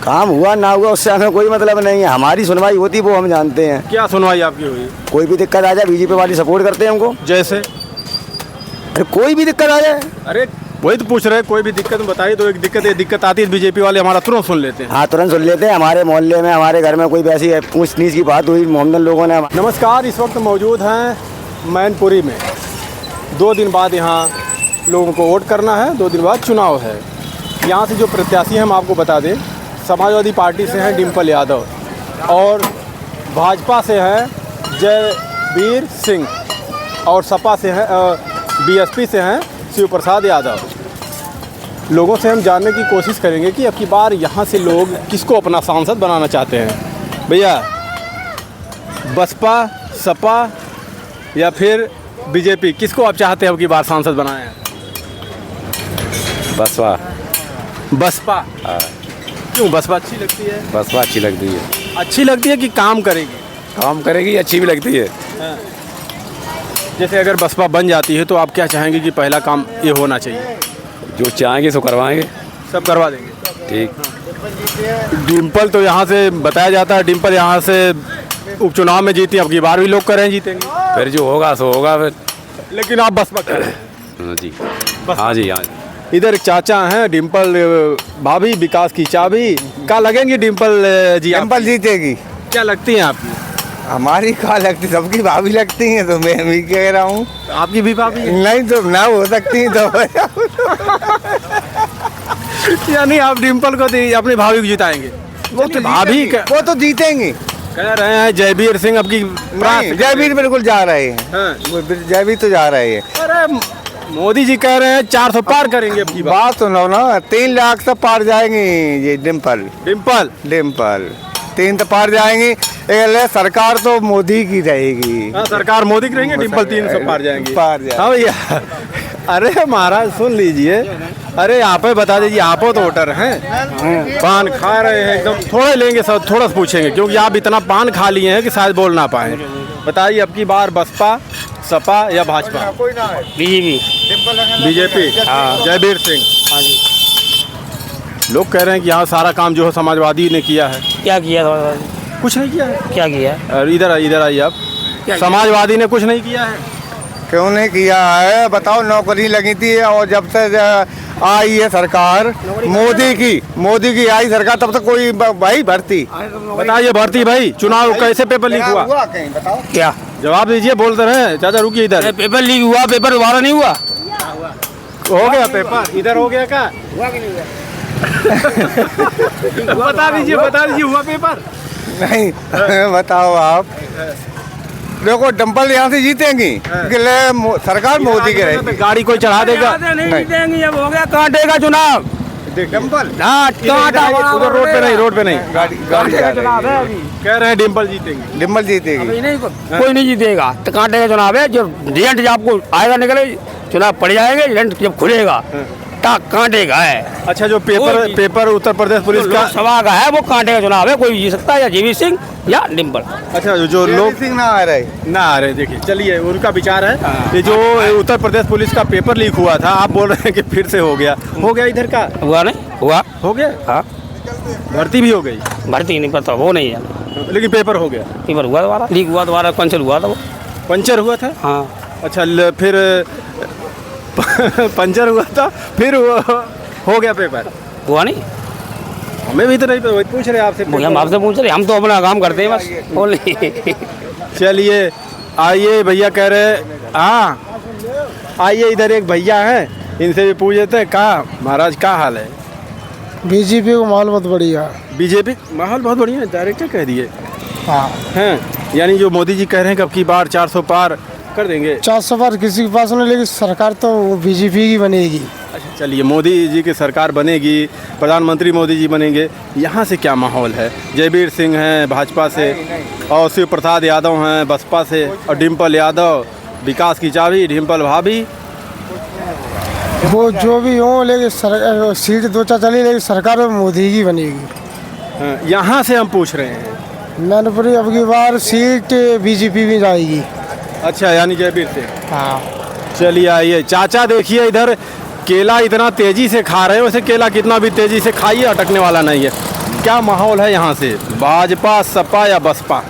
काम हुआ ना हुआ उससे हमें कोई मतलब नहीं है। हमारी सुनवाई होती वो हम जानते हैं। क्या सुनवाई आपकी हुई? कोई भी दिक्कत आ जाए बीजेपी वाले सपोर्ट करते हैं हमको। जैसे? अरे कोई भी दिक्कत आ जाए। अरे वही तो पूछ रहे हैं, कोई भी दिक्कत बताइए। तो एक दिक्कत आती है बीजेपी वाले हमारा तुरंत सुन लेते हैं। हाँ तुरंत सुन लेते हैं। हमारे मोहल्ले में हमारे घर में कोई वैसी पूछ नीच की बात हुई मोहम्मदन लोगों ने। नमस्कार, इस वक्त मौजूद हैं मैनपुरी में। 2 दिन बाद यहाँ लोगों को वोट करना है, 2 दिन बाद चुनाव है। यहाँ से जो प्रत्याशी हैं हम आपको बता दें, समाजवादी पार्टी से हैं डिम्पल यादव और भाजपा से हैं जयवीर सिंह और सपा से हैं बीएसपी से हैं शिव प्रसाद यादव। लोगों से हम जानने की कोशिश करेंगे कि अब की बार यहाँ से लोग किसको अपना सांसद बनाना चाहते हैं। भैया, बसपा, सपा या फिर बीजेपी, किसको आप चाहते हैं अब की बार सांसद बनाए हैं? बसपा। बसपा? क्यों बसपा अच्छी लगती है? बसपा अच्छी लगती है। अच्छी लगती है कि काम करेगी? काम करेगी, अच्छी भी लगती है। जैसे अगर बसपा बन जाती है तो आप क्या चाहेंगे कि पहला काम ये होना चाहिए? जो चाहेंगे सो करवाएंगे। सब करवा देंगे। ठीक। डिम्पल तो यहाँ से बताया जाता है, डिम्पल यहाँ से उपचुनाव में जीती, अब की बार भी लोग कह रहे हैं जीतेंगे। फिर जो होगा सो होगा फिर। लेकिन आप बसपा कह रहे हैं? जी हाँ जी हाँ जी। इधर एक चाचा हैं डिम्पल भाभी, विकास की चाबी। क्या लगेंगी डिम्पल जी? डिम्पल जीतेगी। क्या लगती हैं आपकी? हमारी कहा लगती, सबकी भाभी लगती हैं तो मैं भी कह रहा हूँ। आपकी भी भाभी है? नहीं तो ना हो सकती तो यानी आप डिम्पल को अपनी भाभी को जिताएंगे? वो तो भाभी वो तो जीतेंगे। कह रहे हैं जयवीर सिंह अब की नहीं, जयवीर बिल्कुल जा रहे हैं। हाँ। जयवीर तो जा रहे हैं। अरे मोदी जी कह रहे हैं 400 पार करेंगे अब की बार। बात सुनो ना, 3 लाख से पार जाएंगे ये डिम्पल। डिम्पल 3 तो पार जाएंगे। सरकार तो मोदी की रहेगी। हाँ, सरकार मोदी की रहेंगे, डिम्पल 300 पार जाएंगे। हाँ भैया। अरे महाराज सुन लीजिए। अरे आप ही बता दीजिए, आप तो वोटर हैं, पान खा रहे हैं एकदम। थोड़ा लेंगे सब, थोड़ा सा पूछेंगे क्योंकि आप इतना पान खा लिए हैं कि शायद बोल ना पाए। बताइए अब की बार बसपा, सपा या भाजपा? बीजेपी। हाँ, जयवीर सिंह। हाँ जी। लोग कह रहे हैं कि यहाँ सारा काम जो है समाजवादी ने किया है। क्या किया? कुछ नहीं किया है। क्या किया? और इधर आइए आप। समाजवादी ने कुछ नहीं किया है। क्यों नहीं किया है बताओ? नौकरी लगी थी और जब से आई है सरकार मोदी की आई सरकार तब तक कोई भाई भर्ती। बताइए भर्ती भाई, चुनाव कैसे पेपर लीक हुआ? कहीं बताओ। क्या जवाब दीजिए, बोलते रहे। चाचा रुकिए इधर। पेपर लीक हुआ? पेपर दोबारा नहीं हुआ? हो गया पेपर? इधर हो गया क्या? बता दीजिए हुआ पेपर? नहीं बताओ आप। देखो डिम्पल यहाँ से जीतेंगी सरकार मोदी के रहेगी। गाड़ी कोई चढ़ा देगा? नहीं जीतेंगी। अब हो गया कांटे का चुनाव। डिम्पल उधर रोड पे नहीं। गाड़ी चुनाव है अभी। कह रहे हैं डिम्पल जीतेंगे। डिम्पल जीतेगी। कोई नहीं जीतेगा। तो कांटे का चुनाव है। जो रिजल्ट आपको आएगा निकले, चुनाव पड़ जाएंगे, रिजल्ट जब खुलेगा कांटे का है। अच्छा, जो पेपर उत्तर प्रदेश पुलिस का सभा का है वो कांटे का चुनाव है। कोई जीत सकता है, या जयवीर सिंह या डिम्पल। अच्छा, जो लोग सिंह ना आ रहे। देखिए चलिए उनका विचार है। ये जो उत्तर प्रदेश पुलिस का पेपर लीक हुआ था, आप बोल रहे हैं कि फिर से हो गया इधर का? हुआ नहीं हुआ? हो गया। हाँ, भर्ती भी हो गई? भर्ती नहीं पता, वो नहीं है। लेकिन पेपर हो गया। पेपर हुआ दोबारा, लीक हुआ दोबारा, पंचर हुआ था वो। पंचर हुआ था? हाँ। अच्छा, फिर पंचर हुआ था, फिर हो गया पेपर? हुआ नहीं? हमें भी तो नहीं पता, वही पूछ रहे आपसे। हम आपसे पूछ रहे, हम तो अपना काम करते हैं बस, बोल नहीं। चलिए आइए, भैया कह रहे। हाँ आइए, इधर एक भैया हैं, इनसे भी पूछ लेते हैं। कहाँ महाराज, क्या हाल है? बीजेपी का माहौल बहुत बढ़िया। बीजेपी माहौल बहुत बढ़िया है, डायरेक्टर कह दिए। हाँ हैं, यानी जो मोदी जी कह रहे हैं कि अब की बार 400 पार कर देंगे। 400 पार किसी के पास नहीं, लेकिन सरकार तो बीजेपी की बनेगी। अच्छा चलिए, मोदी जी की सरकार बनेगी, प्रधानमंत्री मोदी जी बनेंगे। यहाँ से क्या माहौल है? जयवीर सिंह हैं भाजपा से, और शिव प्रसाद यादव हैं बसपा से, और डिम्पल यादव, विकास की चाबी, डिम्पल भाभी। वो जो भी हो, लेकिन सीट 2-4 चली, लेकिन सरकार मोदी की बनेगी। यहाँ से हम पूछ रहे हैं। मैनपुरी अब की बार सीट बीजेपी में जाएगी। अच्छा, यानी जयवीर सिंह। हाँ। चलिए आइए चाचा, देखिए इधर केला इतना तेजी से खा रहे हैं, वैसे केला कितना भी तेजी से खाइए अटकने वाला नहीं है। क्या माहौल है यहाँ से, भाजपा सपा या बसपा?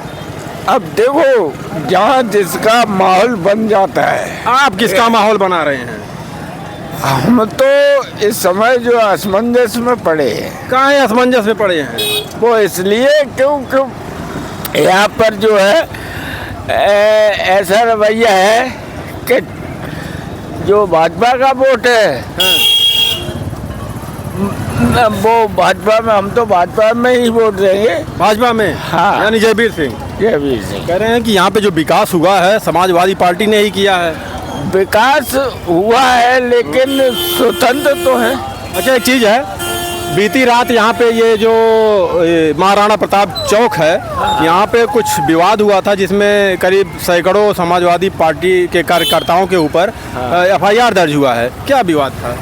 अब देखो जहाँ जिसका माहौल बन जाता है। आप किसका माहौल बना रहे हैं? हम तो इस समय जो असमंजस में पड़े हैं, कहाँ है असमंजस में पड़े हैं? वो इसलिए क्योंकि यहाँ पर जो है ऐसा रवैया है कि जो भाजपा का वोट है वो भाजपा में, हम तो भाजपा में ही वोट देंगे। भाजपा में? हाँ। यानी जयवीर सिंह जयवीर सिंह। कह रहे हैं कि यहाँ पे जो विकास हुआ है समाजवादी पार्टी ने ही किया है। विकास हुआ है लेकिन स्वतंत्र तो है। अच्छा, एक चीज़ है, बीती रात यहाँ पे ये जो महाराणा प्रताप चौक है, यहाँ पे कुछ विवाद हुआ था जिसमें करीब सैकड़ों समाजवादी पार्टी के कार्यकर्ताओं के ऊपर FIR दर्ज हुआ है। क्या विवाद था?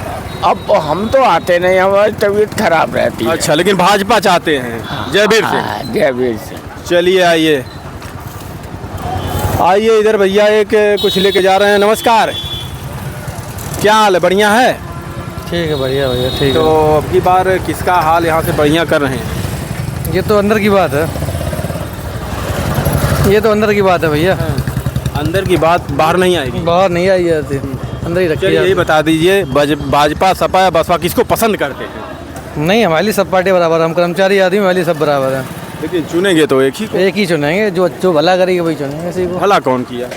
अब हम तो आते नहीं, हमारी तबीयत खराब रहती है। अच्छा, लेकिन भाजपा चाहते हैं जयवीर सिंह। जयवीर सिंह। चलिए आइए आइए इधर भैया एक कुछ लेके जा रहे हैं। नमस्कार, क्या हाल है? बढ़िया है? ठीक है, बढ़िया भैया, ठीक तो अब की बार किसका हाल यहाँ से बढ़िया कर रहे हैं? है। ये तो अंदर की बात है, ये तो अंदर की बात है भैया। अंदर की बात बाहर नहीं आएगी। बाहर नहीं आई जाती, अंदर ही रखी चलिए यही जाती। बता दीजिए, भाजपा सपा या बसपा किसको पसंद करते हैं? नहीं, हमारे लिए सब पार्टी बराबर, हम कर्मचारी आदमी, हमारे लिए सब बराबर है। लेकिन चुनेंगे तो एक ही को। एक ही चुनेंगे, जो भला करेगी वही चुनेंगे किसी को। भला कौन किया?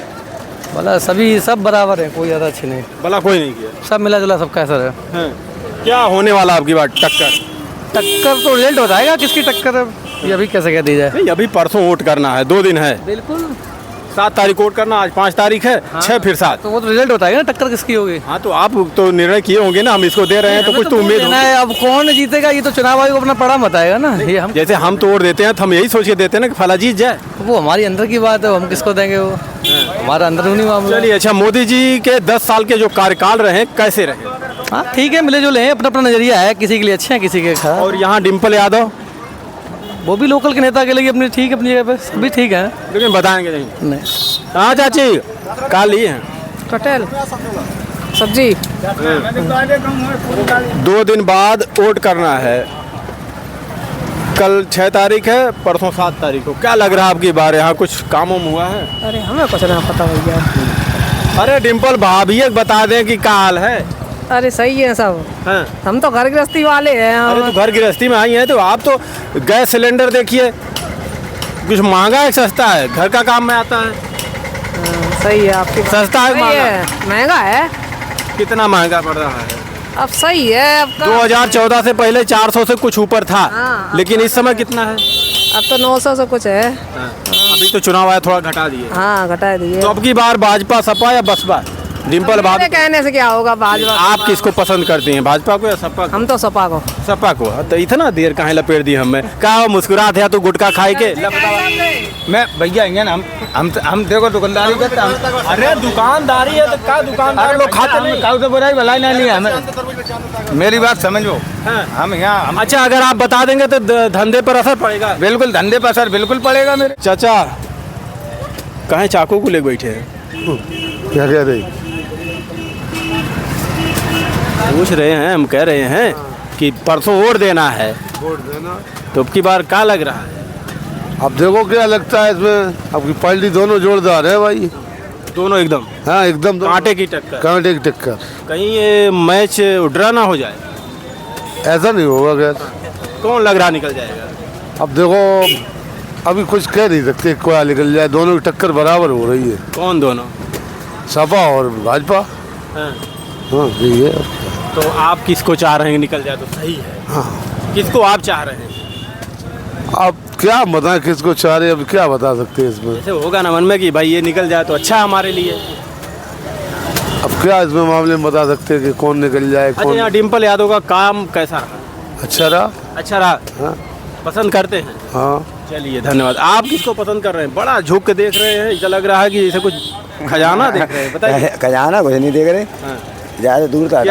भला सभी सब बराबर है, कोई ज़्यादा अच्छी नहीं, भला कोई नहीं किया। सब मिला जुला सबका असर है। हैं। क्या होने वाला आपकी बात? टक्कर? टक्कर तो रिजल्ट बताएगा किसकी टक्कर है, ये अभी कैसे कह दी जाए। नहीं, अभी परसों वोट करना है, 2 दिन है। बिल्कुल, 7 तारीख को वोट करना, आज 5 तारीख है, 6 फिर 7। तो वो तो रिजल्ट बताएगा ना टक्कर किसकी होगी। हाँ, तो आप तो निर्णय किए होंगे ना, हम इसको दे रहे हैं तो कुछ तो उम्मीद देना होगी। है। अब कौन जीतेगा ये तो चुनाव आयोग अपना पड़ा बताएगा ना। ये हम, जैसे हम तो वोट देते हैं तो हम यही सोच के देते हैं ना कि फला जीत जाए। वो हमारी अंदर की बात है, हम किसको देंगे, वो हमारा अंदरूनी मामला। चलिए, अच्छा, मोदी जी के 10 साल के जो कार्यकाल रहे कैसे रहे? हाँ ठीक है, मिले जुले हैं, अपना अपना नजरिया है, किसी के लिए अच्छे हैं किसी के खराब। और यहाँ डिम्पल यादव, वो भी लोकल के नेता के लिए अपनी ठीक है, अपनी जगह पे सभी ठीक है। लेकिन बताएंगे नहीं। नहीं, हाँ चाची, काल ही हैं। कटहल सब्जी। 2 दिन बाद वोट करना है, कल 6 तारीख है, परसों 7 तारीख को। क्या लग रहा है आपकी बार यहाँ कुछ काम वाम हुआ है? अरे हमें कुछ नहीं पता भैया। अरे डिम्पल भाभी बता दें कि क्या हाल है? अरे सही है सब, हाँ। हम तो घर गृहस्थी वाले हैं। अरे तो घर गृहस्थी में आई हैं तो आप तो गैस सिलेंडर देखिए, कुछ महंगा है सस्ता है? घर का काम में आता है। सही है आपकी बात। सस्ता है सही महंगा? है, महंगा है। कितना महंगा पड़ रहा है? अब सही है, अब 2014 से पहले 400 से कुछ ऊपर था। हाँ। लेकिन इस समय कितना है? अब तो 900 से कुछ है। अभी तो चुनाव आया, थोड़ा घटा दिए। हाँ घटा दिए। तो अब की बार भाजपा सपा या बसपा? डिम्पल भाभी, मेरे कहने से क्या होगा, भाजपा। आप किसको पसंद करती हैं, भाजपा को या सपा को? हम तो सपा को। सपा को। तो इतना देर कहाँ लपेट दी हमें? क्या मुस्कुरात है तू गुटखा खाए के? मैं भैया आएंगे ना, हम देखो दुकानदारी करते हैं। अरे दुकानदारी है तो क्या दुकानदार लोग खाते नहीं? काउ तो बुराई भलाई नहीं है हमें। मेरी बात समझो, हम यहाँ अच्छा, अगर आप बता देंगे तो धंधे पर असर पड़ेगा? बिल्कुल धंधे पर असर बिल्कुल पड़ेगा मेरे। चाचा कहाँ चाकू को ले बैठे हैं? क्या कह रही? पूछ रहे हैं, हम कह रहे हैं कि परसों वोट देना है, तो अब की बार क्या लग रहा है? अब देखो क्या लगता है इसमें। अब की पार्टी दोनों जोरदार है भाई, दोनों एकदम हाँ एकदम कांटे की टक्कर। कांटे की टक्कर। कहीं ये मैच ड्रा ना हो जाए? ऐसा नहीं होगा खैर। कौन लग रहा निकल जाएगा? अब देखो, अभी कुछ कह नहीं सकते क्या निकल जाए, दोनों की टक्कर बराबर हो रही है। कौन दोनों? सपा और भाजपा। हाँ। हाँ यही है। तो आप किसको चाह रहे हैं निकल जाए तो सही है? हाँ। किसको आप चाह रहे हैं? अब क्या बताएं किसको चाह रहे, अब क्या बता सकते हैं इसमें। जैसे होगा ना मन में कि भाई ये निकल जाए तो अच्छा है हमारे लिए। अब क्या इसमें मामले में बता सकते हैं कि कौन निकल जाए अच्छा, कौन। यहाँ डिम्पल यादव का काम कैसा रहा? अच्छा रहा। अच्छा रहा? हाँ पसंद करते हैं? हाँ। चलिए धन्यवाद। आप किसको पसंद कर रहे हैं? बड़ा झुक के देख रहे हैं, ऐसा लग रहा है कि जैसे कुछ खजाना देख रहे हैं। बताइए। खजाना कुछ नहीं देख रहे, हाँ। ज़्यादा दूर था।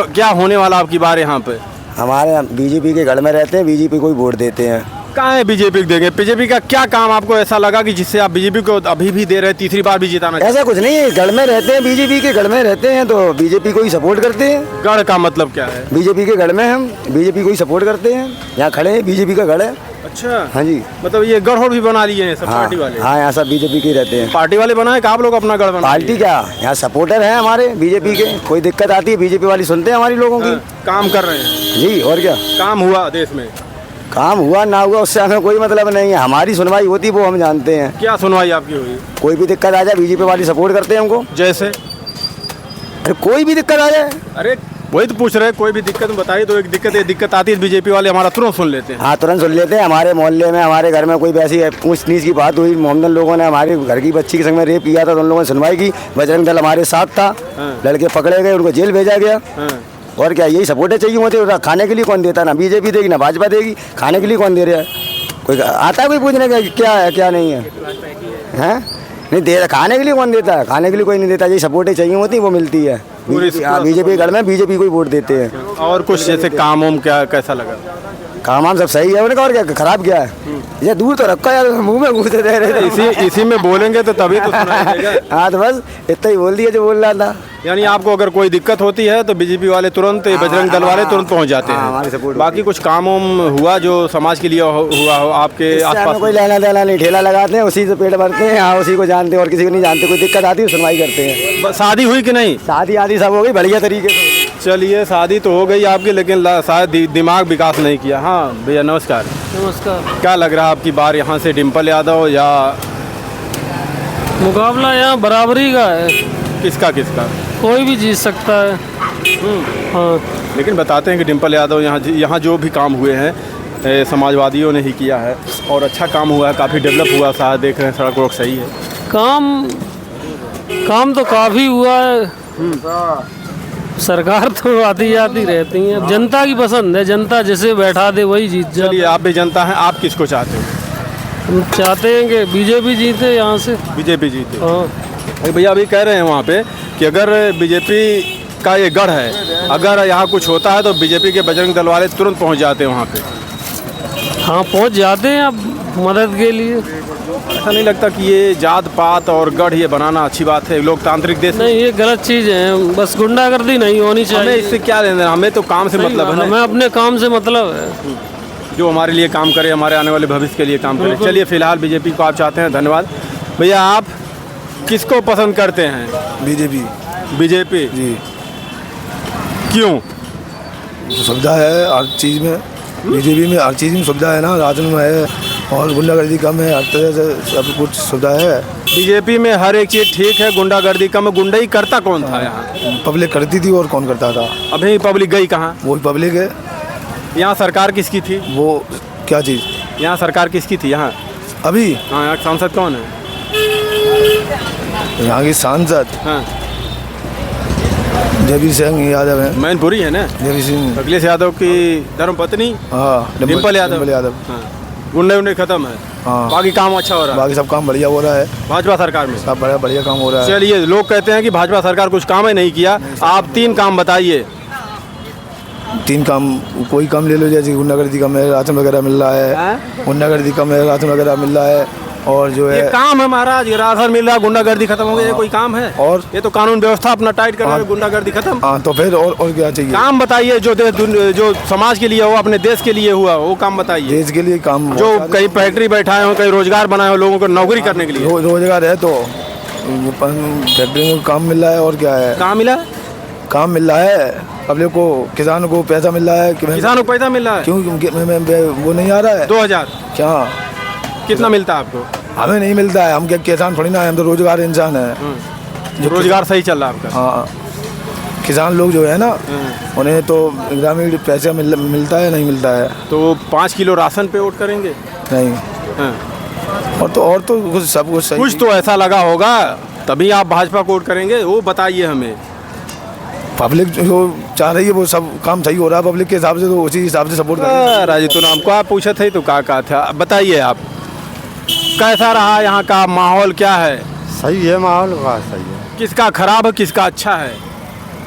क्या होने वाला आपकी बार यहाँ पे? हमारे बीजेपी के गढ़ में रहते हैं, बीजेपी को ही वोट देते हैं। कहाँ है बीजेपी को देंगे? बीजेपी का क्या काम आपको ऐसा लगा कि जिससे आप बीजेपी को अभी भी दे रहे हैं, तीसरी बार भी जिताना चाहते ऐसा कुछ नहीं है, गढ़ में रहते हैं, बीजेपी के गढ़ में रहते हैं तो बीजेपी को ही सपोर्ट करते हैं। हैं? गढ़ का मतलब क्या है? बीजेपी के गढ़ में हम बीजेपी को ही सपोर्ट करते हैं, यहाँ खड़े हैं, बीजेपी का गढ़ है। अच्छा, हाँ जी। मतलब ये गढ़ भी बना लिए हैं सब हाँ पार्टी वाले? हाँ, यहाँ सब बीजेपी के ही रहते हैं। पार्टी वाले बनाए कि आप लोग अपना गढ़ बना पार्टी क्या, यहाँ सपोर्टर हैं हमारे बीजेपी के, कोई दिक्कत आती है बीजेपी वाली सुनते हैं हमारी लोगों की। काम कर रहे हैं जी, और क्या काम हुआ देश में? काम हुआ ना हुआ उससे हमें कोई मतलब नहीं है, हमारी सुनवाई होती वो हम जानते हैं। क्या सुनवाई आपकी हुई? कोई भी दिक्कत आ जाए बीजेपी वाली सपोर्ट करते हैं हमको। जैसे? अरे कोई भी दिक्कत आ जाए, अरे वही तो पूछ रहे हैं, कोई भी दिक्कत बताइए तो। एक दिक्कत, ये दिक्कत आती है बीजेपी वाले हमारा तुरंत सुन लेते हैं। हाँ तुरंत सुन लेते हैं। हमारे मोहल्ले में, हमारे घर में कोई वैसी ऊंच नीच की बात हुई, मोहम्मदन लोगों ने हमारे घर की बच्ची के संग में रेप किया था तो उन लोगों ने सुनवाई की, बजरंग दल हमारे साथ था, लड़के पकड़े गए, उनको जेल भेजा गया। और क्या, यही सपोर्टें चाहिए होते। खाने के लिए कौन देता, ना बीजेपी देगी ना भाजपा देगी, खाने के लिए कौन दे रहा है? कोई आता है कोई पूछने का क्या है क्या नहीं है? हैं नहीं दे रहा, खाने के लिए कौन देता है? खाने के लिए कोई नहीं देता। यही सपोर्टें चाहिए होती वो मिलती है। बीजेपी घर में बीजेपी को ही वोट देते हैं। और कुछ जैसे काम वाम क्या कैसा लगा? काम वाम सब सही है उनका, और क्या खराब क्या है? ये दूर तो रखा यार, मुंह में घुसे दे रहे थे। इसी में बोलेंगे तो तभी तो सुनाई देगा। हाँ तो बस इतना ही बोल दिया जो बोल रहा था। यानी आपको अगर कोई दिक्कत होती है तो बीजेपी वाले तुरंत, बजरंग दल वाले तुरंत पहुंच जाते हैं। बाकी कुछ काम हुआ जो समाज के लिए हुआ हो आपके आसपास? कोई लेना देना नहीं, ठेला लगाते हैं, उसी से पेट भरते हैं। हाँ, उसी को जानते हैं और किसी को नहीं जानते। कोई दिक्कत आती है सुनवाई करते हैं। शादी हुई कि नहीं? शादी आदि सब हो गई बढ़िया तरीके से। चलिए, शादी तो हो गई आपकी, लेकिन शायद दिमाग विकास नहीं किया। हाँ भैया नमस्कार। नमस्कार। क्या लग रहा है आपकी बार यहाँ से डिम्पल यादव या? मुकाबला यहाँ बराबरी का है, किसका किसका? कोई भी जीत सकता है। हाँ, लेकिन बताते हैं कि डिम्पल यादव यहाँ जो भी काम हुए हैं समाजवादियों ने ही किया है और अच्छा काम हुआ है, काफ़ी डेवलप हुआ। शायद देख रहे हैं सड़क वड़क सही है, काम तो काफ़ी हुआ है। सरकार तो आती जाती रहती है, जनता की पसंद है, जनता जिसे बैठा दे वही जीत जाए। चलिए, आप भी जनता हैं, आप किसको चाहते हो? हम चाहते हैं कि बीजेपी जीते यहाँ से। बीजेपी जीते? हाँ। अरे भैया अभी कह रहे हैं वहाँ पे कि अगर बीजेपी का ये गढ़ है, अगर यहाँ कुछ होता है तो बीजेपी के बजरंग दल वाले तुरंत पहुँच जाते हैं वहाँ पे। हाँ, पहुँच जाते हैं अब मदद के लिए। ऐसा नहीं लगता कि ये जात पात और गढ़ ये बनाना अच्छी बात है लोकतांत्रिक देश? नहीं, ये गलत चीज़ है, बस गुंडागर्दी नहीं होनी चाहिए। हमें इससे क्या लेना, हमें तो काम से मतलब है। हमें अपने काम से मतलब है, जो हमारे लिए काम करे, हमारे आने वाले भविष्य के लिए काम करे। चलिए, फिलहाल बीजेपी को आप चाहते हैं, धन्यवाद। भैया आप किसको पसंद करते हैं? बीजेपी। बीजेपी जी। क्यों? सुविधा है हर चीज़ में, बीजेपी में हर चीज़ में सुविधा है ना, राशन में है और गुंडागर्दी कम है, हर तरह से सब कुछ सुविधा है। बीजेपी में हर एक चीज़ ठीक है, गुंडागर्दी कम है। गुंडाई करता कौन था यहाँ? पब्लिक करती थी और कौन करता था? अभी पब्लिक गई कहाँ? वही पब्लिक है। यहाँ सरकार किसकी थी? वो क्या चीज़? यहाँ सरकार किसकी थी यहाँ? अभी हाँ, यहाँ सांसद कौन है? यहाँ की सांसद हाँ, जबीर सिंह यादव है। मैनपुरी है ना? जबीर सिंह। अखिलेश यादव की धर्मपत्नी। हाँ, डिम्पल यादव। डिम्पल यादव। हाँ, गुंडे खत्म है। हाँ, बाकी काम अच्छा हो रहा है। बाकी सब काम बढ़िया हो रहा है भाजपा सरकार में। सब बढ़िया बढ़िया काम हो रहा है। चलिए, लोग कहते हैं कि भाजपा सरकार कुछ काम ही नहीं किया। आप 3 काम बताइए। 3 काम, कोई काम ले लो, जैसे गुंडागर्दी कम है, राशन वगैरह मिल रहा है। गुंडागर्दी कम है, राशन वगैरह मिल रहा है। और जो है ये काम है महाराज, राशन मिल रहा, गुंडागर्दी खत्म हो गई, ये कोई काम है? और ये तो कानून व्यवस्था अपना टाइट करना है, गुंडागर्दी खत्म। हाँ, तो फिर और क्या चाहिए? काम बताइए जो समाज के लिए हो, अपने देश के लिए हुआ, वो काम बताइए। देश के लिए काम, जो कहीं फैक्ट्री बैठाए हो, कहीं रोजगार बनाए हो, लोगों को नौकरी करने के लिए। रोजगार है तो फैक्ट्री में काम मिल रहा है। और क्या है? कहाँ मिला? काम मिल रहा है पब्लिक को, किसानों को पैसा मिल रहा है। किसानों को पैसा मिल रहा है? क्यों? वो नहीं आ रहा है। 2000 क्या? कितना मिलता है आपको? हमें नहीं मिलता है, हम क्या किसान थोड़ी ना है, हम तो रोजगार इंसान है। जो रोजगार सही चल रहा है आपका? हाँ, किसान लोग जो है ना, उन्हें तो ग्रामीण पैसा मिलता है, नहीं मिलता है। तो 5 किलो राशन पे वोट करेंगे? नहीं। हाँ। और तो कुछ सब कुछ सही। कुछ तो ऐसा लगा होगा तभी आप भाजपा को वोट करेंगे, वो बताइए हमें। पब्लिक जो चाह रही है वो सब काम सही हो रहा है पब्लिक के हिसाब से, तो उसी हिसाब से सपोर्ट करेंगे। राजी तो नाम को आप पूछे थे तो कहा था, बताइए आप कैसा रहा यहाँ का माहौल, क्या है? सही है माहौल का, सही है। किसका खराब है, किसका अच्छा है?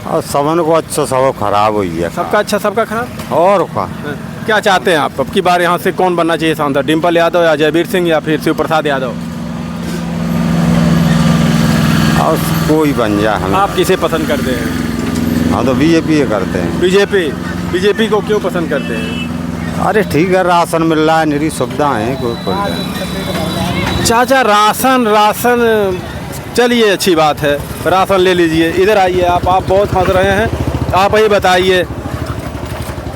और सबन को अच्छा, सब खराब हुई है। सबका अच्छा सबका खराब? और क्या? क्या चाहते हैं आप? अब की बार यहाँ से कौन बनना चाहिए सांसद? डिम्पल यादव या जयवीर सिंह या फिर शिव प्रसाद यादव? और कोई बन जाए हम आप किसे पसंद करते हैं? हम तो बीजेपी करते हैं। बीजेपी को क्यों पसंद करते हैं? अरे ठीक है, राशन मिल रहा है, निरी सुविधा है, कोई चाचा राशन चलिए अच्छी बात है, राशन ले लीजिए। इधर आइए आप बहुत हंस रहे हैं। आप ही बताइए,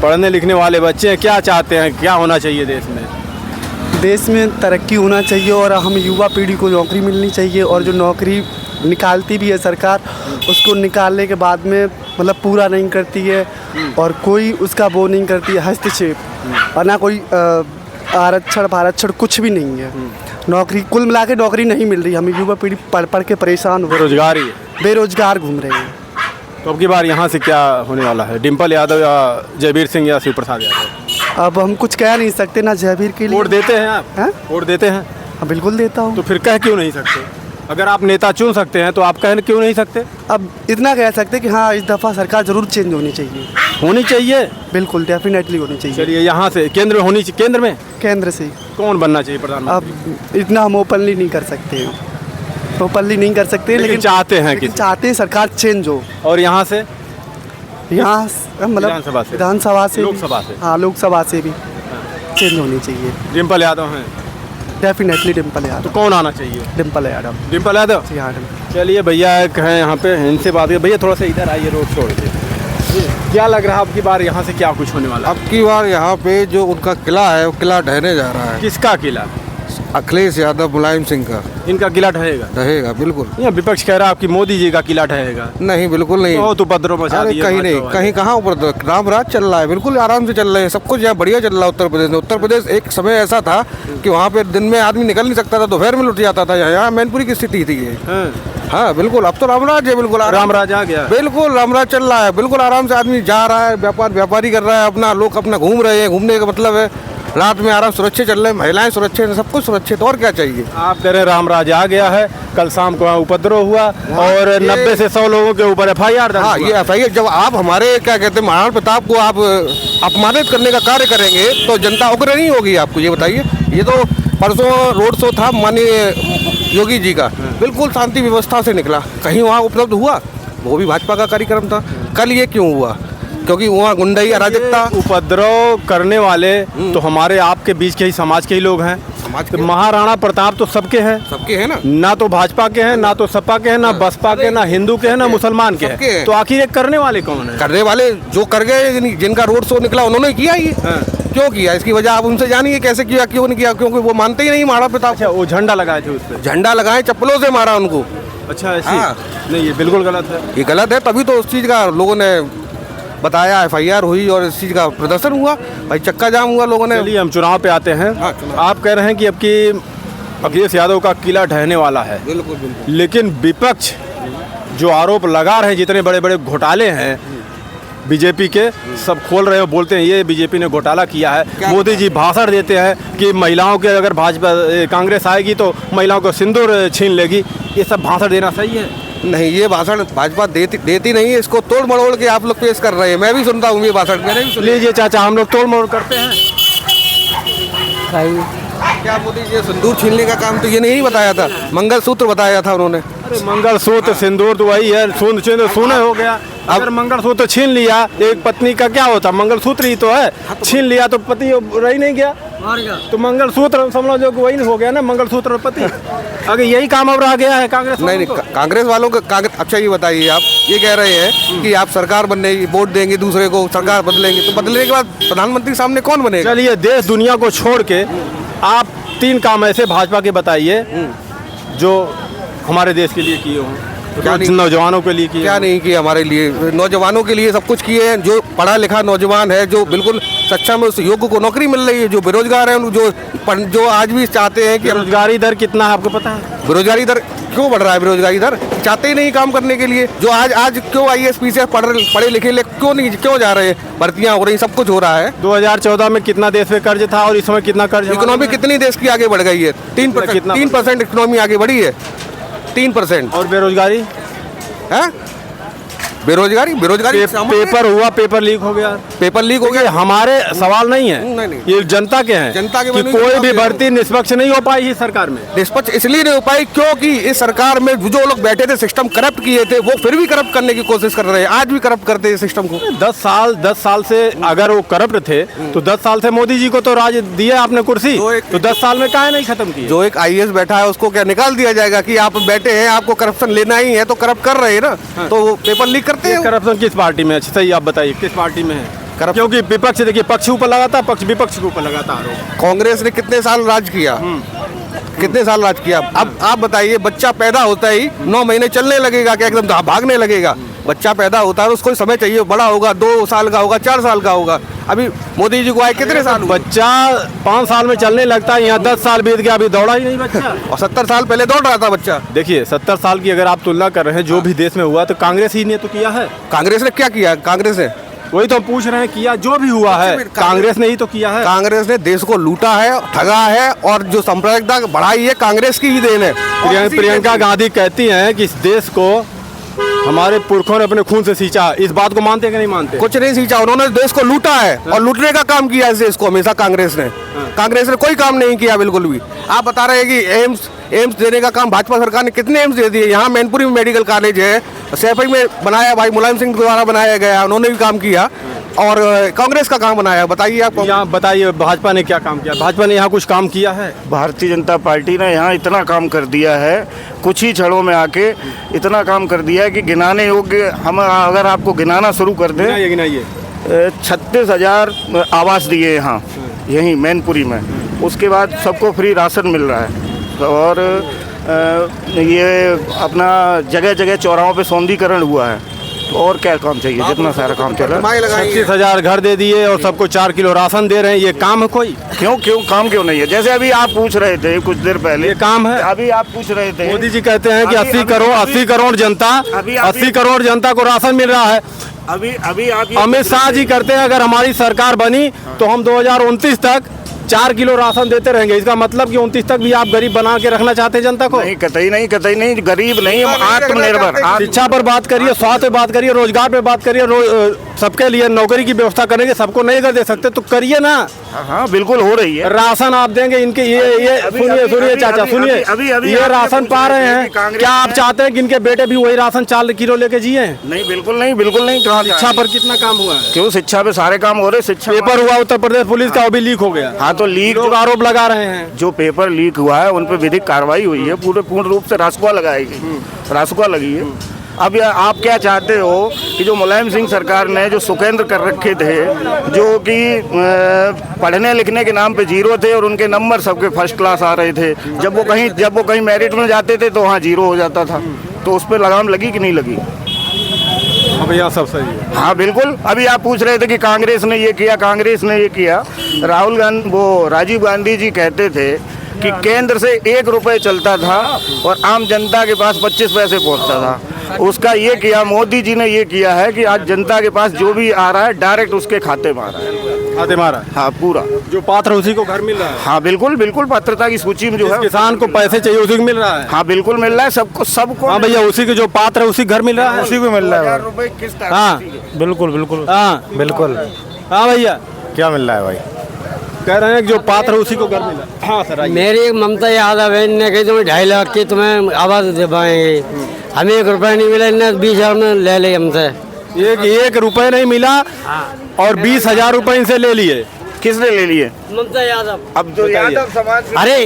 पढ़ने लिखने वाले बच्चे हैं, क्या चाहते हैं, क्या होना चाहिए देश में? देश में तरक्की होना चाहिए और हम युवा पीढ़ी को नौकरी मिलनी चाहिए, और जो नौकरी निकालती भी है सरकार, उसको निकालने के बाद में मतलब पूरा नहीं करती है, और कोई उसका वो नहीं करती है हस्तक्षेप, और ना कोई आरक्षण कुछ भी नहीं है। नौकरी कुल मिला के नौकरी नहीं मिल रही, हमें युवा पीढ़ी पढ़ के परेशान हो, बेरोजगार घूम रहे हैं। तो अब की बार यहाँ से क्या होने वाला है? डिम्पल यादव या जयवीर सिंह या शिव प्रसाद यादव? अब हम कुछ कह नहीं सकते ना। जयवीर के लिए वोट देते हैं आप? हैं? वोट देते हैं? हाँ बिल्कुल देता हूँ। तो फिर कह क्यों नहीं सकते? अगर आप नेता चुन सकते हैं तो आप कह क्यों नहीं सकते? अब इतना कह सकते कि हाँ इस दफ़ा सरकार ज़रूर चेंज होनी चाहिए। बिल्कुल डेफिनेटली होनी चाहिए। चलिए यहाँ से केंद्र में होनी चाहिए। केंद्र से कौन बनना चाहिए प्रधानमंत्री? अब इतना हम ओपनली नहीं कर सकते, लेकिन चाहते हैं सरकार चेंज हो। और यहाँ से मतलब विधानसभा से, लोकसभा से भी चेंज होनी चाहिए। डिम्पल यादव हैं? डेफिनेटली डिम्पल यादव। तो कौन आना चाहिए? डिम्पल यादव। डिम्पल यादव? चलिए भैया एक हैं यहाँ पे, इनसे बात करिए। भैया थोड़ा सा इधर आइए, रोड छोड़ के। क्या लग रहा है अब की बार यहाँ से क्या कुछ होने वाला? अब की बार यहाँ पे जो उनका किला है, वो किला ढहने जा रहा है। किसका किला? अखिलेश यादव, मुलायम सिंह का। इनका किला ढहेगा? बिल्कुल। यहाँ विपक्ष कह रहा है आपकी मोदी जी का किला ढहेगा। नहीं, बिल्कुल नहीं। बहुत उपद्रव मचा दिए। कहीं नहीं, कहीं कहाँ उपद्रव? राम राज चल रहा है, बिल्कुल आराम से चल रहे हैं, सब कुछ यहाँ बढ़िया चल रहा है उत्तर प्रदेश में। उत्तर प्रदेश एक समय ऐसा था कि वहाँ पे दिन में आदमी निकल नहीं सकता था, दोपहर में लुट जाता था। यहाँ मैनपुरी की स्थिति थी ये। हाँ बिल्कुल, अब तो रामराज है, बिल्कुल रामराज आ गया। बिल्कुल रामराज चल रहा है, बिल्कुल आराम से आदमी जा रहा है, व्यापारी कर रहा है अपना, लोग अपना घूम रहे हैं। घूमने का मतलब है रात में आराम सुरक्षित चल रहे हैं, महिलाएं सुरक्षित हैं, सब कुछ सुरक्षित, और क्या चाहिए? आप कह रहे हैं रामराज आ गया है। कल शाम को उपद्रव हुआ और 90 से 100 लोगों के ऊपर FIR दर्ज हुआ। ये FIR जब आप हमारे क्या कहते हैं महाराणा प्रताप को आप अपमानित करने का कार्य करेंगे तो जनता उग्र नहीं होगी? आपको ये बताइए। ये तो परसों रोड शो था माननीय योगी जी का, बिल्कुल शांति व्यवस्था से निकला, कहीं वहाँ उपलब्ध हुआ? वो भी भाजपा का कार्यक्रम था। कल ये क्यों हुआ? क्योंकि वहाँ गुंडाई अराजकता। उपद्रव करने वाले तो हमारे आपके बीच के ही समाज के ही लोग हैं। तो महाराणा प्रताप तो सबके हैं ना तो भाजपा के हैं, ना तो सपा के हैं, ना बसपा के, ना हिंदू के हैं, ना मुसलमान के हैं। तो आखिर ये करने वाले कौन है? करने वाले जो कर गए, जिनका रोड शो निकला उन्होंने किया ये। क्यों किया? इसकी वजह आप उनसे जानिए कैसे किया, क्यों नहीं किया। क्योंकि वो मानते ही नहीं महाराणा प्रताप। अच्छा, वो झंडा लगाए थे, उस पर झंडा लगाए, चप्पलों से मारा उनको। अच्छा ऐसी? नहीं, ये बिल्कुल गलत है। ये गलत है, तभी तो उस चीज़ का लोगों ने बताया, FIR हुई और इस चीज़ का प्रदर्शन हुआ, भाई चक्का जाम हुआ लोगों ने। चलिए हम चुनाव पे आते हैं। आप कह रहे हैं कि अब की अखिलेश यादव का किला ढहने वाला है। बिल्कुल। लेकिन विपक्ष जो आरोप लगा रहे हैं, जितने बड़े बड़े घोटाले हैं बीजेपी के, सब खोल रहे हो, बोलते हैं ये बीजेपी ने घोटाला किया है। मोदी जी भाषण देते हैं कि महिलाओं के अगर भाजपा कांग्रेस आएगी तो महिलाओं को सिंदूर छीन लेगी। ये सब भाषण देना सही है? नहीं, ये भाषण भाजपा देती नहीं है, इसको तोड़ मड़ोड़ के आप लोग पेश कर रहे हैं। मैं भी सुनता हूँ ये भाषण, मैंने भी सुना। लीजिए चाचा, हम लोग तोड़ मड़ोड़ करते हैं। क्या मोदी जी सिंदूर छीनने का काम तो ये नहीं बताया था, मंगलसूत्र बताया था उन्होंने। अरे मंगलसूत्र सिंदूर तो वही है, सोने हो गया। अगर मंगलसूत्र छीन लिया, एक पत्नी का क्या होता? मंगलसूत्र ही तो है। छीन लिया तो पति रह नहीं गया, तो मंगलसूत्र समझ लो वही हो गया ना, मंगलसूत्र और पति। अगर यही काम अब रह गया है कांग्रेस नहीं, कांग्रेस वालों का। अच्छा ये बताइए, आप ये कह रहे हैं कि आप सरकार बनने की वोट देंगे दूसरे को, सरकार बदलेंगे, तो बदलने के बाद प्रधानमंत्री सामने कौन बनेगा? चलिए देश दुनिया को छोड़ के आप 3 काम ऐसे भाजपा के बताइए जो हमारे देश के लिए किए हों। क्या नौजवानों के लिए किए? क्या नहीं किया हमारे लिए? नौजवानों के लिए सब कुछ किए हैं। जो पढ़ा लिखा नौजवान है, जो बिल्कुल सक्षम है, उस योग्य को नौकरी मिल रही है। जो बेरोजगार है, जो आज भी चाहते हैं कि बेरोजगारी दर कितना है आपको पता है? बेरोजगारी दर क्यों बढ़ रहा है? बेरोजगारी दर चाहते ही नहीं काम करने के लिए। जो आज क्यों IAS PCS पढ़े लिखे क्यों जा रहे हैं? भर्तियां हो रही, सब कुछ हो रहा है। 2014 में कितना देश में कर्ज था और इस समय कितना कर्ज? इकोनॉमी कितनी देश की आगे बढ़ गई है? 3% इकोनॉमी आगे बढ़ी है, 3%। और बेरोजगारी है बेरोजगारी पेपर हुआ, पेपर लीक हो गया, पेपर लीक हो गया। हमारे सवाल नहीं है, नहीं। ये जनता के हैं, जनता के कि मैंने कोई जवाब भी दिया। भर्ती निष्पक्ष नहीं हो पाई इस सरकार में। निष्पक्ष इसलिए नहीं हो पाई क्योंकि इस सरकार में जो लोग बैठे थे, सिस्टम करप्ट किए थे, वो फिर भी करप्ट करने की कोशिश कर रहे हैं, आज भी करप्ट करते हैं सिस्टम को। 10 साल से अगर वो करप्ट थे तो 10 साल से मोदी जी को तो राज दिया आपने कुर्सी, तो 10 साल में काहे नहीं खत्म की? जो एक IAS बैठा है उसको क्या निकाल दिया जाएगा कि आप बैठे हैं, आपको करप्शन लेना ही है तो करप्ट कर रहे हैं ना, तो वो पेपर लीक करते हैं। करप्शन किस पार्टी में? अच्छा सही आप बताइए, किस पार्टी में है? क्योंकि विपक्ष देखिए, पक्ष ऊपर लगाता, पक्ष विपक्ष के ऊपर लगाता आरोप। कांग्रेस ने कितने साल राज किया, कितने साल राज किया? अब आप बताइए, बच्चा पैदा होता ही 9 महीने चलने लगेगा क्या, एकदम भागने लगेगा? बच्चा पैदा होता है उसको समय चाहिए, बड़ा होगा, 2 साल का होगा, 4 साल का होगा। अभी मोदी जी को आए कितने साल? बच्चा 5 साल में चलने लगता है, यहाँ 10 साल बीत गया, अभी दौड़ा ही नहीं बच्चा। और 70 साल पहले दौड़ रहा था बच्चा। देखिए 70 साल की अगर आप तुलना कर रहे हैं, जो भी देश में हुआ तो कांग्रेस ही ने तो किया है। कांग्रेस ने क्या किया? कांग्रेस ने वही तो हम पूछ रहे हैं, किया जो भी हुआ है कांग्रेस ने ही तो किया है। कांग्रेस ने देश को लूटा है, ठगा है, और जो सांप्रदायिकता बढ़ाई है कांग्रेस की ही देन है। प्रियंका गांधी कहती हैं कि इस देश को हमारे पुरखों ने अपने खून से सींचा, इस बात को मानते हैं कि नहीं मानते? कुछ नहीं सींचा, उन्होंने देश को लूटा है और लूटने का काम किया है देश को हमेशा कांग्रेस ने। कांग्रेस ने कोई काम नहीं किया बिल्कुल भी। आप बता रहे हैं कि एम्स देने का काम भाजपा सरकार ने कितने एम्स दे दिए? यहाँ मैनपुरी में मेडिकल कॉलेज है, सैफई में बनाया, भाई मुलायम सिंह द्वारा बनाया गया, उन्होंने भी काम किया, और कांग्रेस का काम बनाया। बताइए आप, यहाँ बताइए भाजपा ने क्या काम किया? भाजपा ने यहाँ कुछ काम किया है? भारतीय जनता पार्टी ने यहाँ इतना काम कर दिया है, कुछ ही क्षणों में आके इतना काम कर दिया है कि गिनाने योग्य, हम अगर आपको गिनाना शुरू कर दें, 36,000 आवास दिए यहाँ, यहीं मैनपुरी में। उसके बाद सबको फ्री राशन मिल रहा है, और ये अपना जगह जगह चौराहों पे सौंदीकरण हुआ है। और क्या काम चाहिए? जितना सारा काम चल रहा है। 36,000 घर दे दिए और सबको 4 किलो राशन दे रहे हैं, ये काम है कोई? क्यों काम क्यों नहीं है? जैसे अभी आप पूछ रहे थे कुछ देर पहले, ये काम है? अभी आप पूछ रहे थे, मोदी जी कहते हैं कि 80 करोड़ जनता, 80 करोड़ जनता को राशन मिल रहा है। अभी आप अमित शाह जी करते हैं अगर हमारी सरकार बनी तो हम 2029 तक 4 किलो राशन देते रहेंगे। इसका मतलब कि 29 तक भी आप गरीब बना के रखना चाहते हैं जनता को? नहीं, कतई नहीं, गरीब नहीं, हम आत्मनिर्भर। शिक्षा पर बात करिए, स्वास्थ्य पर बात करिए, रोजगार पे बात करिए, सबके लिए नौकरी की व्यवस्था करेंगे। सबको नहीं कर दे सकते तो करिए ना। हाँ बिल्कुल हो रही है। राशन आप देंगे इनके, ये सुनिए चाचा, सुनिए, ये राशन पा रहे हैं, क्या आप चाहते हैं कि इनके बेटे भी वही राशन 4 किलो लेके जिए? नहीं, बिल्कुल नहीं। शिक्षा पर कितना काम हुआ है? क्यों, शिक्षा पे सारे काम हो रहे। शिक्षा पेपर हुआ उत्तर प्रदेश पुलिस का, वो भी लीक हो गया। हाँ तो लीक, लोग आरोप लगा रहे हैं। जो पेपर लीक हुआ है उन पर विधिक कार्रवाई हुई है, पूर्ण रूप से रासुका लगाएगी, रासुका लगी है। अब आप क्या चाहते हो कि जो मुलायम सिंह सरकार ने जो सुकेंद्र कर रखे थे, जो कि पढ़ने लिखने के नाम पे 0 थे और उनके नंबर सबके फर्स्ट क्लास आ रहे थे, जब वो कहीं मेरिट में जाते थे तो वहाँ 0 हो जाता था, तो उस पर लगाम लगी कि नहीं लगी? अब यहाँ सब सही है। हाँ बिल्कुल। अभी आप पूछ रहे थे कि कांग्रेस ने ये किया, कांग्रेस ने ये किया। राजीव गांधी जी कहते थे कि केंद्र से 1 रुपये चलता था और आम जनता के पास 25 पैसे पहुंचता था। उसका ये किया, मोदी जी ने ये किया है कि आज जनता के पास जो भी आ रहा है डायरेक्ट उसके खाते में आ रहा है। खाते में आ रहा है? हाँ पूरा। जो पात्र उसी को घर मिल रहा है? हाँ बिल्कुल, पात्रता की सूची में जो है, किसान को पैसे चाहिए उसी को मिल रहा है? हाँ बिल्कुल मिल रहा है, सबको। हाँ भैया, उसी के जो पात्र है उसी घर मिल रहा है? उसी को मिल रहा है। किस हाँ बिल्कुल। हाँ बिल्कुल। हाँ भैया, क्या मिल रहा है भाई? कह रहे हैं कि जो पात्र है उसी को घर मिला। हाँ सर, मेरी ममता यादव है, इनने कही तुम्हें 2.5 लाख की तुम्हें आवाज दे पाएंगे, हमें 1 रुपया नहीं मिला, इन्हें 20,000 में ले ले हमसे। 1 रुपये नहीं मिला और 20,000 रुपये इनसे ले लिए। किसने ले लिए? ममता यादव। अब जो यादव समाज, अरे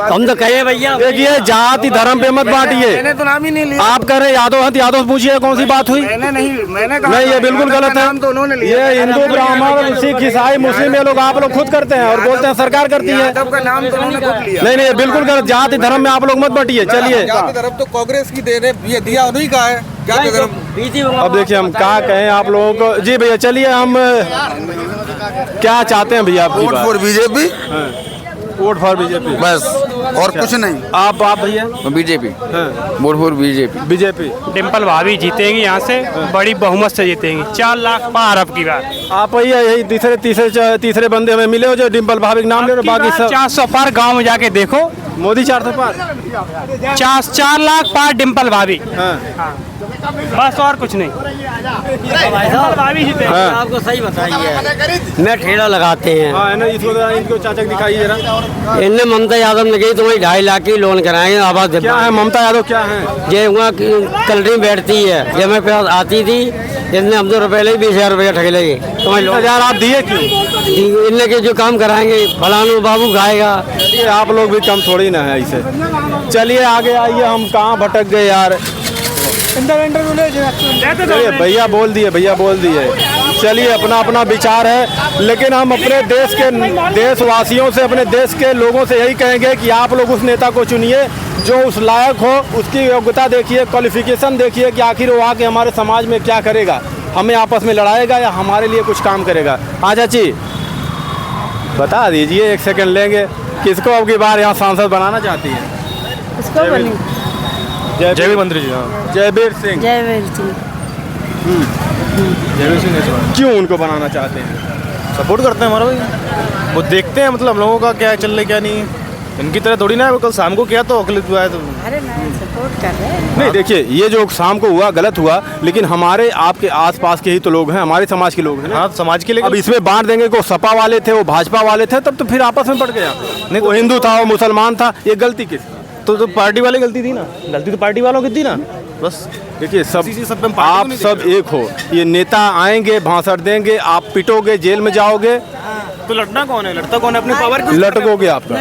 हम तो कहे भैया, देखिए जाति धर्म पे मत बांटिए। मैंने तो नाम ही नहीं लिया। आप कह रहे यादव हैं, यादव पूछिए कौन सी बात हुई? मैंने कहा नहीं, ये बिल्कुल गलत है। तो उन्होंने लिया। ये हिंदू ब्राह्मण सिख ईसाई मुस्लिम ये लोग आप लोग खुद करते हैं और बोलते हैं सरकार करती है। यादव का नाम तो उन्होंने खुद लिया। नहीं, ये बिल्कुल गलत। जाति धर्म में आप लोग मत बांटिए। चलिए, जाति धर्म तो कांग्रेस की देन है, ये दिया उन्हीं का है जाति धर्म। अब देखिए हम क्या कहें आप लोगों को। जी भैया चलिए, हम क्या चाहते हैं भैया? Vote for BJP, vote for BJP बस, और कुछ नहीं। आप भैया? BJP, vote for BJP. Dimple भाभी जीतेंगी, यहाँ से बड़ी बहुमत से जीतेंगी, 4 लाख पार अब की बार। आप भैया यही तीसरे बंदे हमें मिले हो जो डिम्पल भाभी के नाम ले रहे, बाकी सब 400 पार। गाँव में जाके देखो, मोदी 400 पार, 4 लाख पार डिम्पल भाभी। हाँ। बस और कुछ नहीं। भाभी जीते आपको सही बताइए, मैं ठेला लगाते हैं। हाँ है ना, इनको चाचा दिखाइए जरा। इनने ममता यादव ने कही तुम्हें 2.5 लाख की लोन कराएंगे आवास। क्या है ममता यादव, क्या है? ये वहाँ कलरी बैठती है, जब मेरे पास आती थी इनने हम 2 रुपये ले 20,000 रुपया ठग लेगी। तुम्हें 20,000 आप दिए क्यों? इनने के जो काम कराएंगे फलानू बाबू गाएगा। चलिए आप लोग भी कम थोड़ी ना है इसे। चलिए आगे आइए, हम कहाँ भटक गए यार। चलिए भैया बोल दिए। चलिए अपना अपना विचार है, लेकिन हम अपने देश के देशवासियों से, अपने देश के लोगों से यही कहेंगे कि आप लोग उस नेता को चुनिए जो उस लायक हो, उसकी योग्यता देखिए, क्वालिफिकेशन देखिए कि आखिर वो आके हमारे समाज में क्या करेगा, हमें आपस में लड़ाएगा या हमारे लिए कुछ काम करेगा। हाँ चाची बता दीजिए, 1 सेकंड लेंगे, किसको अब की बार यहाँ सांसद बनाना चाहती है? जयवीर मंत्री जी। हाँ जयवीर सिंह। क्यों उनको बनाना चाहते हैं? सपोर्ट करते हैं हमारा भाई, वो देखते हैं मतलब हम लोगों का क्या चल रहा क्या नहीं। इनकी तरह थोड़ी ना है, वो कल शाम को किया तो अकलित हुआ है तो। अरे नहीं, सपोर्ट कर रहे हैं। नहीं देखिए, ये जो शाम को हुआ गलत हुआ, लेकिन हमारे आपके आसपास के ही तो लोग हैं, हमारे समाज के लोग हैं ना। हाँ समाज के लिए। अब इसमें बांट देंगे, को सपा वाले थे, वो भाजपा वाले थे, तब तो फिर आपस में पड़ गया। नहीं वो हिंदू था, वो मुसलमान था, ये गलती किसकी? तो पार्टी वाले गलती थी ना, गलती तो पार्टी वालों की थी ना। बस देखिए सब आप सब एक हो, ये नेता आएंगे भाषण देंगे, आप पिटोगे, जेल में जाओगे, तो लड़ना कौन है? लड़ता कौन है? अपनी पावर लटकोगे आपका।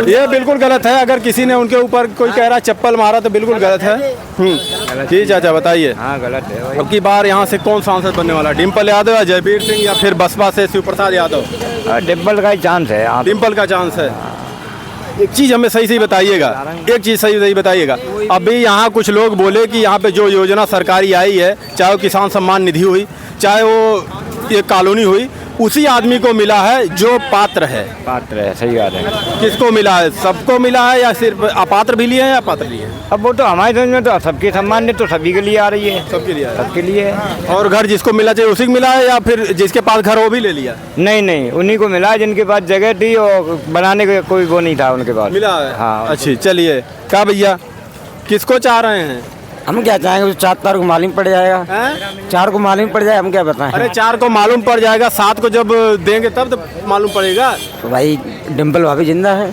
ये बिल्कुल गलत है। अगर किसी ने उनके ऊपर कोई कह रहा चप्पल मारा तो बिल्कुल गलत है। जी चाचा बताइए। हाँ गलत है। अब की बार यहाँ से कौन सांसद बनने वाला? डिम्पल यादव या जयवीर सिंह या फिर बसपा से शिव प्रसाद यादव? डिम्पल का ही चांस है। डिम्पल का चांस है। एक चीज़ हमें सही बताइएगा, एक चीज़ सही बताइएगा। अभी यहाँ कुछ लोग बोले कि यहाँ पे जो योजना सरकारी आई है, चाहे वो किसान सम्मान निधि हुई, चाहे वो ये कॉलोनी हुई, उसी आदमी को मिला है जो पात्र है। पात्र है, सही बात है। किसको मिला है? सबको मिला है या सिर्फ अपात्र भी लिए हैं या पात्र लिए हैं? अब वो तो हमारे समझ में तो सबके सम्मान तो सभी के लिए आ रही है। सबके लिए सबके लिए है। और घर जिसको मिला चाहिए उसी को मिला है या फिर जिसके पास घर वो भी ले लिया? नहीं उन्हीं को मिला है जिनके पास जगह थी और बनाने का कोई वो नहीं था उनके पास। मिला है। हाँ। अच्छी चलिए, क्या भैया किसको चाह रहे हैं? हम क्या चाहेंगे, 4 को मालूम पड़ जाएगा। 4 को मालूम पड़ जाए, हम क्या बताएं। अरे 4 को मालूम पड़ जाएगा, 7 को जब देंगे तब तो मालूम पड़ेगा। तो भाई डिम्पल भाभी जिंदा है।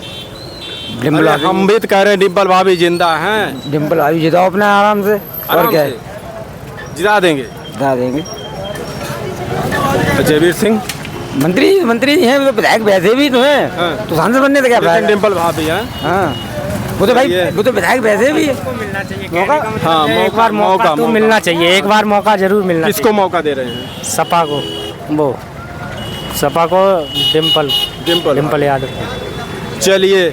डिम्पल हम भी कह रहे हैं डिम्पल भाभी जिंदा हैं। डिम्पल भाभी जिताओ अपने आराम से, और क्या है, जिता देंगे। जयवीर सिंह मंत्री हैं, विधायक वैसे भी तो हैं, तो सांसद बनने तो क्या फायदा। डिम्पल भाभी हैं। हाँ वो तो भाई, वो तो विधायक वैसे भी है। मौका, हाँ एक बार मौका तो मिलना चाहिए, एक बार मौका जरूर मिलना चाहिए। किसको मौका दे रहे हैं? सपा को, वो सपा को डिम्पल यादव। चलिए